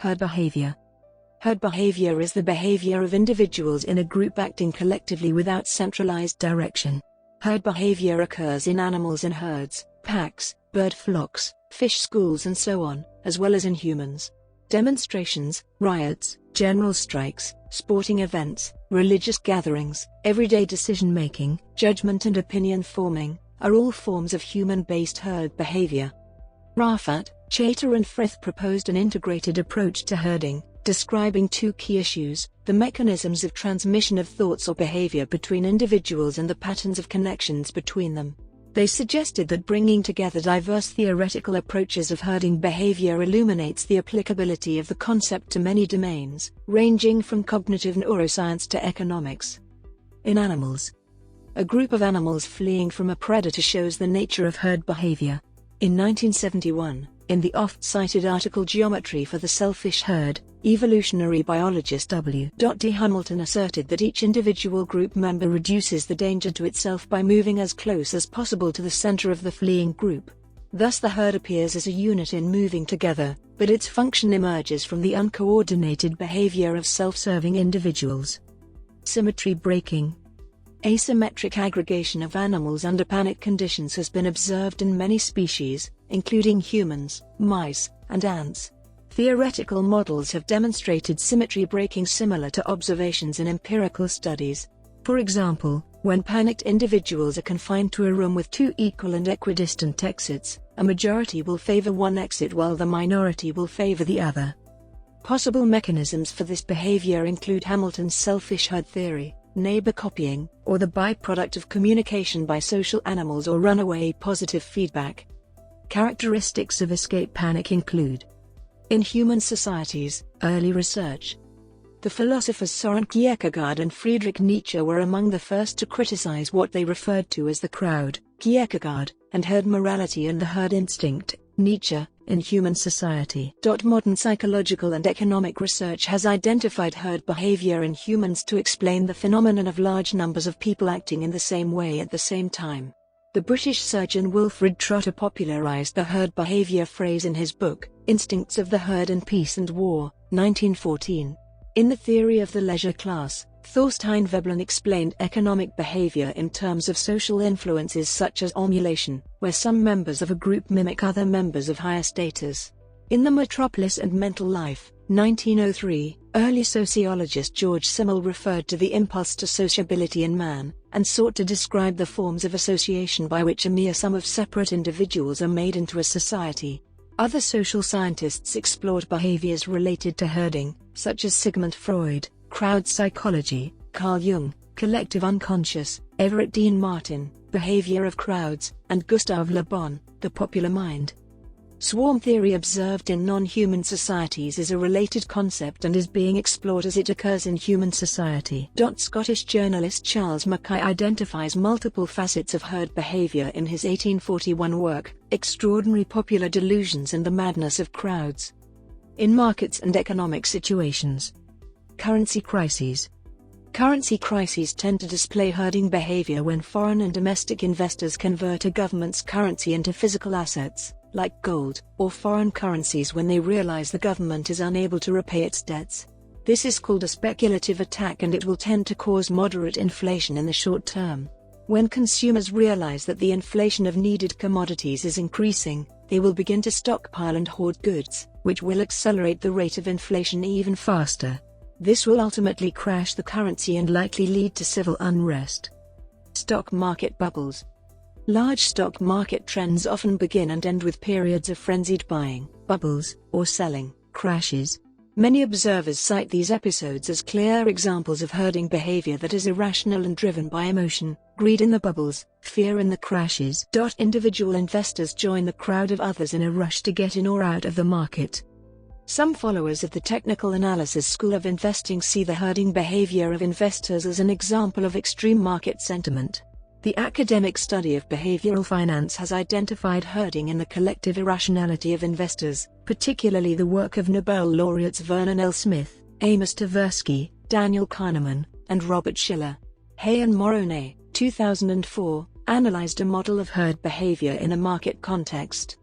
Herd behavior. Herd behavior is the behavior of individuals in a group acting collectively without centralized direction. Herd behavior occurs in animals in herds, packs, bird flocks, fish schools and so on, as well as in humans. Demonstrations, riots, general strikes, sporting events, religious gatherings, everyday decision-making, judgment and opinion forming, are all forms of human-based herd behavior. Rafat, Chater and Frith proposed an integrated approach to herding, describing two key issues: the mechanisms of transmission of thoughts or behavior between individuals and the patterns of connections between them. They suggested that bringing together diverse theoretical approaches of herding behavior illuminates the applicability of the concept to many domains, ranging from cognitive neuroscience to economics. In animals, a group of animals fleeing from a predator shows the nature of herd behavior. In 1971, in the oft-cited article Geometry for the Selfish Herd, evolutionary biologist W. D. Hamilton asserted that each individual group member reduces the danger to itself by moving as close as possible to the center of the fleeing group. Thus the herd appears as a unit in moving together, but its function emerges from the uncoordinated behavior of self-serving individuals. Symmetry breaking. Asymmetric aggregation of animals under panic conditions has been observed in many species, including humans, mice, and ants. Theoretical models have demonstrated symmetry breaking similar to observations in empirical studies. For example, when panicked individuals are confined to a room with two equal and equidistant exits, a majority will favor one exit while the minority will favor the other. Possible mechanisms for this behavior include Hamilton's selfish herd theory, neighbor copying, or the byproduct of communication by social animals or runaway positive feedback. Characteristics of escape panic include: in human societies, early research. The philosophers Søren Kierkegaard and Friedrich Nietzsche were among the first to criticize what they referred to as the crowd, Kierkegaard, and herd morality and the herd instinct, Nietzsche, in human society. Modern psychological and economic research has identified herd behavior in humans to explain the phenomenon of large numbers of people acting in the same way at the same time. The British surgeon Wilfred Trotter popularized the herd behavior phrase in his book, Instincts of the Herd in Peace and War, 1914. In The Theory of the Leisure Class, Thorstein Veblen explained economic behavior in terms of social influences such as emulation, where some members of a group mimic other members of higher status. In The Metropolis and Mental Life, 1903, early sociologist George Simmel referred to the impulse to sociability in man, and sought to describe the forms of association by which a mere sum of separate individuals are made into a society. Other social scientists explored behaviors related to herding, such as Sigmund Freud, crowd psychology, Carl Jung, collective unconscious, Everett Dean Martin, behavior of crowds, and Gustave Le Bon, the popular mind. Swarm theory observed in non-human societies is a related concept and is being explored as it occurs in human society. Scottish journalist Charles Mackay identifies multiple facets of herd behavior in his 1841 work, Extraordinary Popular Delusions and the Madness of Crowds. In markets and economic situations. Currency crises. Currency crises tend to display herding behavior when foreign and domestic investors convert a government's currency into physical assets, like gold, or foreign currencies when they realize the government is unable to repay its debts. This is called a speculative attack and it will tend to cause moderate inflation in the short term. When consumers realize that the inflation of needed commodities is increasing, they will begin to stockpile and hoard goods, which will accelerate the rate of inflation even faster. This will ultimately crash the currency and likely lead to civil unrest. Stock market bubbles. Large stock market trends often begin and end with periods of frenzied buying, bubbles, or selling, crashes. Many observers cite these episodes as clear examples of herding behavior that is irrational and driven by emotion, greed in the bubbles, fear in the crashes. Individual investors join the crowd of others in a rush to get in or out of the market. Some followers of the technical analysis school of investing see the herding behavior of investors as an example of extreme market sentiment. The academic study of behavioral finance has identified herding in the collective irrationality of investors, particularly the work of Nobel laureates Vernon L. Smith, Amos Tversky, Daniel Kahneman, and Robert Shiller. Hay and Morone, 2004, analyzed a model of herd behavior in a market context.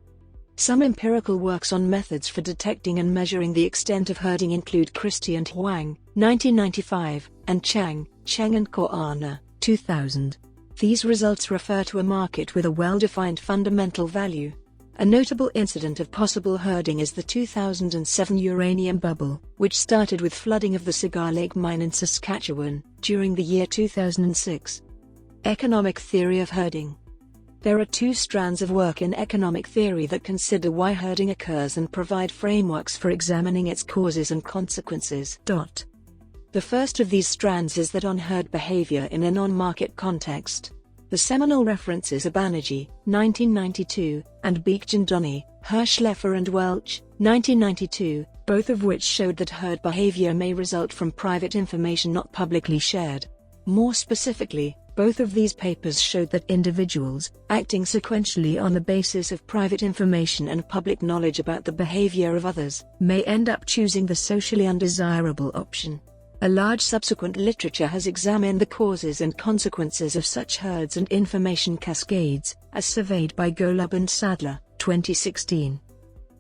Some empirical works on methods for detecting and measuring the extent of herding include Christie and Huang, 1995, and Chang and Koana, 2000. These results refer to a market with a well-defined fundamental value. A notable incident of possible herding is the 2007 uranium bubble, which started with flooding of the Cigar Lake mine in Saskatchewan during the year 2006. Economic theory of herding. There are two strands of work in economic theory that consider why herding occurs and provide frameworks for examining its causes and consequences. The first of these strands is that on herd behavior in a non-market context. The seminal references are Banerjee, 1992, and Beekjandoni, Hirschleffer and Welch, 1992, both of which showed that herd behavior may result from private information not publicly shared. More specifically, both of these papers showed that individuals, acting sequentially on the basis of private information and public knowledge about the behavior of others, may end up choosing the socially undesirable option. A large subsequent literature has examined the causes and consequences of such herds and information cascades, as surveyed by Golub and Sadler, 2016.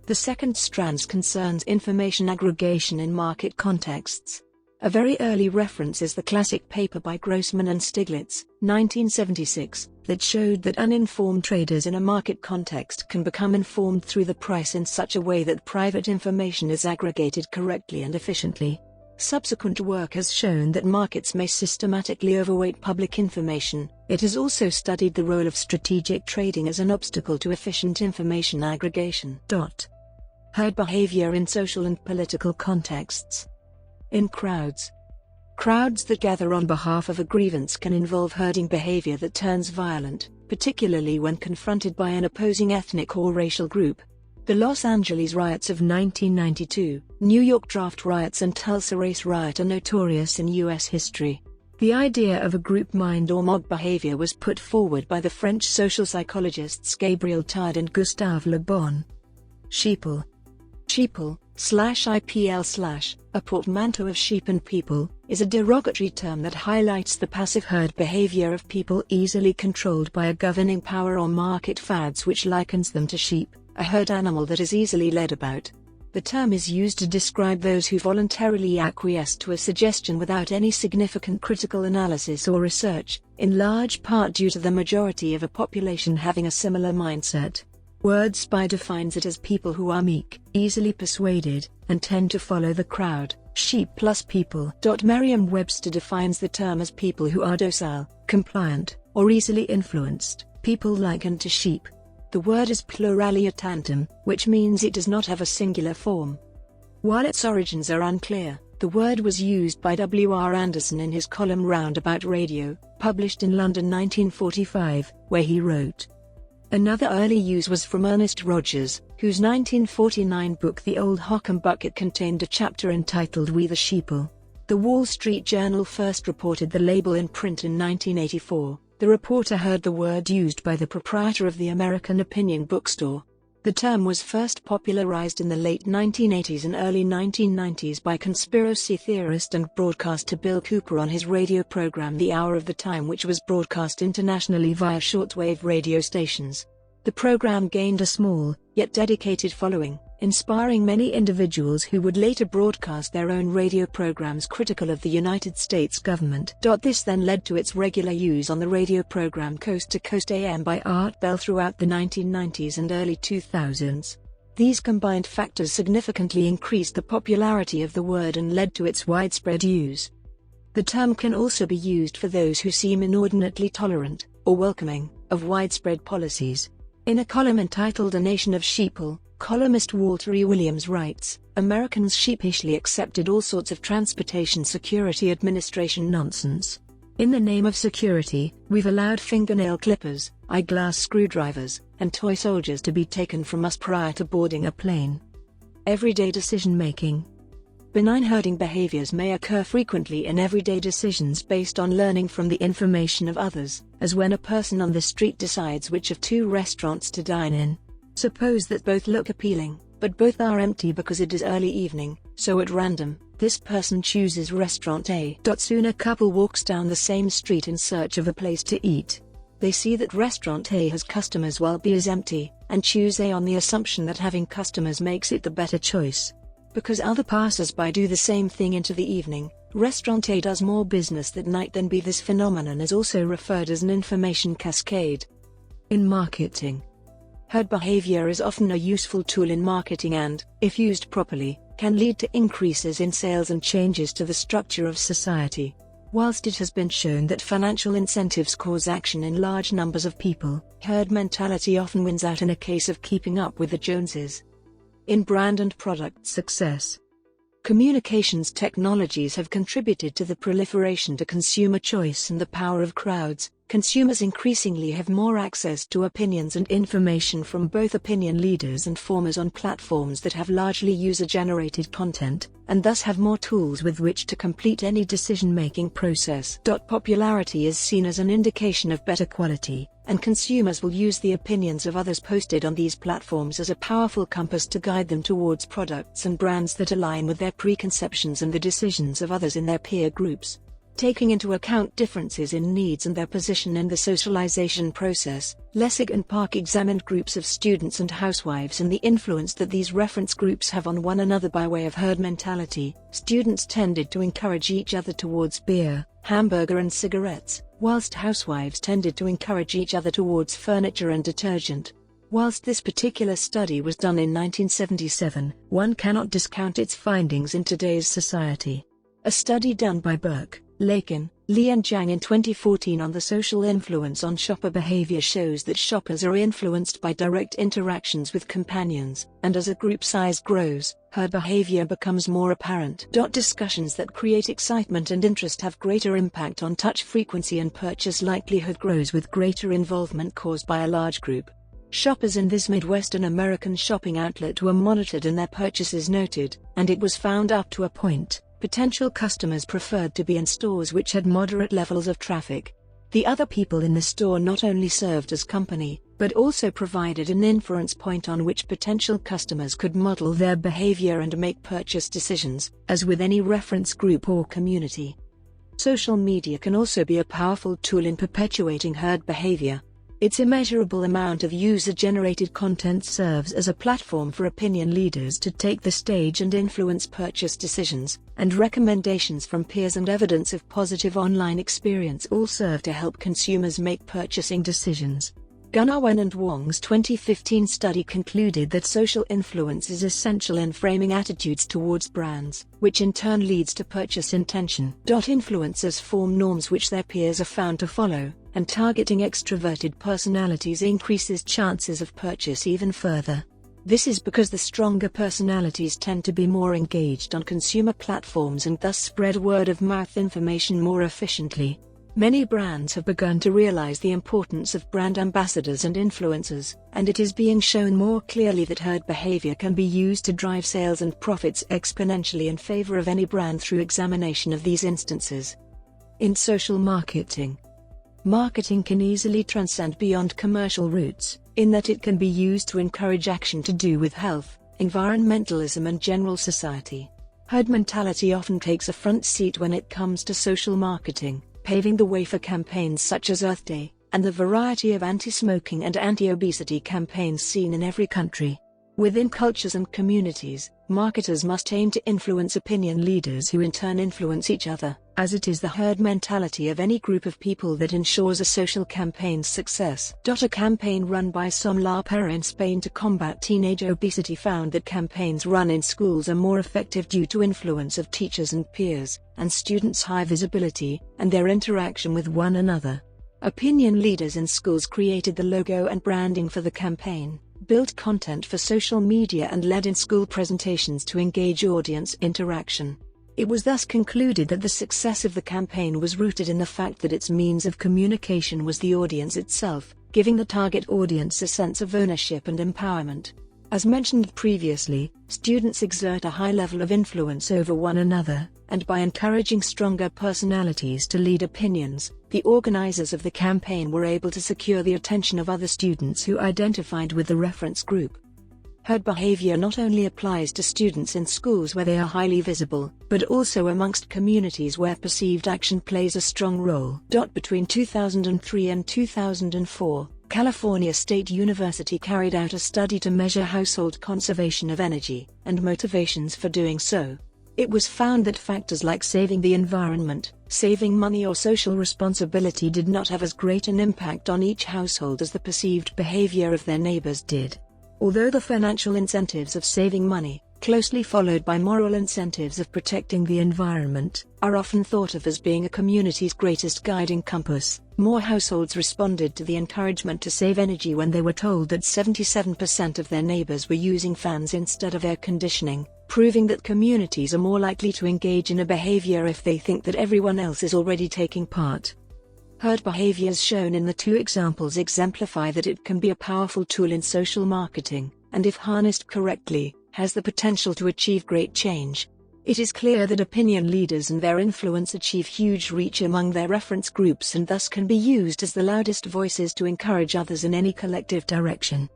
The second strand concerns information aggregation in market contexts. A very early reference is the classic paper by Grossman and Stiglitz, 1976, that showed that uninformed traders in a market context can become informed through the price in such a way that private information is aggregated correctly and efficiently. Subsequent work has shown that markets may systematically overweight public information. It has also studied the role of strategic trading as an obstacle to efficient information aggregation. Herd behavior in social and political contexts. In crowds that gather on behalf of a grievance can involve herding behavior that turns violent, particularly when confronted by an opposing ethnic or racial group. The Los Angeles riots of 1992, New York draft riots and Tulsa race riot are notorious in U.S. history. The idea of a group mind or mob behavior was put forward by the French social psychologists Gabriel Tarde and Gustave Le Bon. Sheeple, a portmanteau of sheep and people, is a derogatory term that highlights the passive herd behavior of people easily controlled by a governing power or market fads, which likens them to sheep, a herd animal that is easily led about. The term is used to describe those who voluntarily acquiesce to a suggestion without any significant critical analysis or research, in large part due to the majority of a population having a similar mindset. WordSpy defines it as people who are meek, easily persuaded, and tend to follow the crowd, sheep plus people. Merriam-Webster defines the term as people who are docile, compliant, or easily influenced, people likened to sheep. The word is pluralia tantum, which means it does not have a singular form. While its origins are unclear, the word was used by W. R. Anderson in his column Roundabout Radio, published in London 1945, where he wrote. Another early use was from Ernest Rogers, whose 1949 book The Old Hock and Bucket contained a chapter entitled We the Sheeple. The Wall Street Journal first reported the label in print in 1984. The reporter heard the word used by the proprietor of the American Opinion bookstore. The term was first popularized in the late 1980s and early 1990s by conspiracy theorist and broadcaster Bill Cooper on his radio program The Hour of the Time, which was broadcast internationally via shortwave radio stations. The program gained a small, yet dedicated following, inspiring many individuals who would later broadcast their own radio programs critical of the United States government. This then led to its regular use on the radio program Coast to Coast AM by Art Bell throughout the 1990s and early 2000s. These combined factors significantly increased the popularity of the word and led to its widespread use. The term can also be used for those who seem inordinately tolerant, or welcoming, of widespread policies. In a column entitled A Nation of Sheeple, columnist Walter E. Williams writes, Americans sheepishly accepted all sorts of Transportation Security Administration nonsense. In the name of security, we've allowed fingernail clippers, eyeglass screwdrivers, and toy soldiers to be taken from us prior to boarding a plane. Everyday decision-making. Benign herding behaviors may occur frequently in everyday decisions based on learning from the information of others, as when a person on the street decides which of two restaurants to dine in. Suppose that both look appealing, but both are empty because it is early evening, so at random, this person chooses restaurant A. Soon a couple walks down the same street in search of a place to eat. They see that restaurant A has customers while B is empty, and choose A on the assumption that having customers makes it the better choice. Because other passers-by do the same thing into the evening, restaurant A does more business that night than B. This phenomenon is also referred as an information cascade. In marketing, herd behavior is often a useful tool in marketing and, if used properly, can lead to increases in sales and changes to the structure of society. Whilst it has been shown that financial incentives cause action in large numbers of people, herd mentality often wins out in a case of keeping up with the Joneses. In brand and product success, communications technologies have contributed to the proliferation to consumer choice and the power of crowds. Consumers increasingly have more access to opinions and information from both opinion leaders and formers on platforms that have largely user-generated content, and thus have more tools with which to complete any decision-making process. Popularity is seen as an indication of better quality, and consumers will use the opinions of others posted on these platforms as a powerful compass to guide them towards products and brands that align with their preconceptions and the decisions of others in their peer groups. Taking into account differences in needs and their position in the socialization process, Lessig and Park examined groups of students and housewives and the influence that these reference groups have on one another by way of herd mentality. Students tended to encourage each other towards beer, hamburger and cigarettes, whilst housewives tended to encourage each other towards furniture and detergent. Whilst this particular study was done in 1977, one cannot discount its findings in today's society. A study done by Burke, Lakin, Lee and Zhang in 2014 on the social influence on shopper behavior shows that shoppers are influenced by direct interactions with companions, and as a group size grows, herd behavior becomes more apparent. Discussions that create excitement and interest have greater impact on touch frequency, and purchase likelihood grows with greater involvement caused by a large group. Shoppers in this Midwestern American shopping outlet were monitored and their purchases noted, and it was found up to a point, potential customers preferred to be in stores which had moderate levels of traffic. The other people in the store not only served as company, but also provided an inference point on which potential customers could model their behavior and make purchase decisions, as with any reference group or community. Social media can also be a powerful tool in perpetuating herd behavior. Its immeasurable amount of user-generated content serves as a platform for opinion leaders to take the stage and influence purchase decisions, and recommendations from peers and evidence of positive online experience all serve to help consumers make purchasing decisions. Gunawan and Wong's 2015 study concluded that social influence is essential in framing attitudes towards brands, which in turn leads to purchase intention. Influencers form norms which their peers are found to follow, and targeting extroverted personalities increases chances of purchase even further. This is because the stronger personalities tend to be more engaged on consumer platforms and thus spread word-of-mouth information more efficiently. Many brands have begun to realize the importance of brand ambassadors and influencers, and it is being shown more clearly that herd behavior can be used to drive sales and profits exponentially in favor of any brand through examination of these instances. In social marketing, marketing can easily transcend beyond commercial roots, in that it can be used to encourage action to do with health, environmentalism and general society. Herd mentality often takes a front seat when it comes to social marketing, paving the way for campaigns such as Earth Day, and the variety of anti-smoking and anti-obesity campaigns seen in every country. Within cultures and communities, marketers must aim to influence opinion leaders who in turn influence each other, as it is the herd mentality of any group of people that ensures a social campaign's success. A campaign run by Som La Pera in Spain to combat teenage obesity found that campaigns run in schools are more effective due to influence of teachers and peers, and students' high visibility, and their interaction with one another. Opinion leaders in schools created the logo and branding for the campaign, built content for social media and led in-school presentations to engage audience interaction. It was thus concluded that the success of the campaign was rooted in the fact that its means of communication was the audience itself, giving the target audience a sense of ownership and empowerment. As mentioned previously, students exert a high level of influence over one another, and by encouraging stronger personalities to lead opinions, the organizers of the campaign were able to secure the attention of other students who identified with the reference group. Herd behavior not only applies to students in schools where they are highly visible, but also amongst communities where perceived action plays a strong role. Between 2003 and 2004, California State University carried out a study to measure household conservation of energy and motivations for doing so. It was found that factors like saving the environment, saving money or social responsibility did not have as great an impact on each household as the perceived behavior of their neighbors did. Although the financial incentives of saving money, closely followed by moral incentives of protecting the environment, are often thought of as being a community's greatest guiding compass, more households responded to the encouragement to save energy when they were told that 77% of their neighbors were using fans instead of air conditioning, proving that communities are more likely to engage in a behavior if they think that everyone else is already taking part. Herd behaviors shown in the two examples exemplify that it can be a powerful tool in social marketing, and if harnessed correctly, has the potential to achieve great change. It is clear that opinion leaders and their influence achieve huge reach among their reference groups and thus can be used as the loudest voices to encourage others in any collective direction.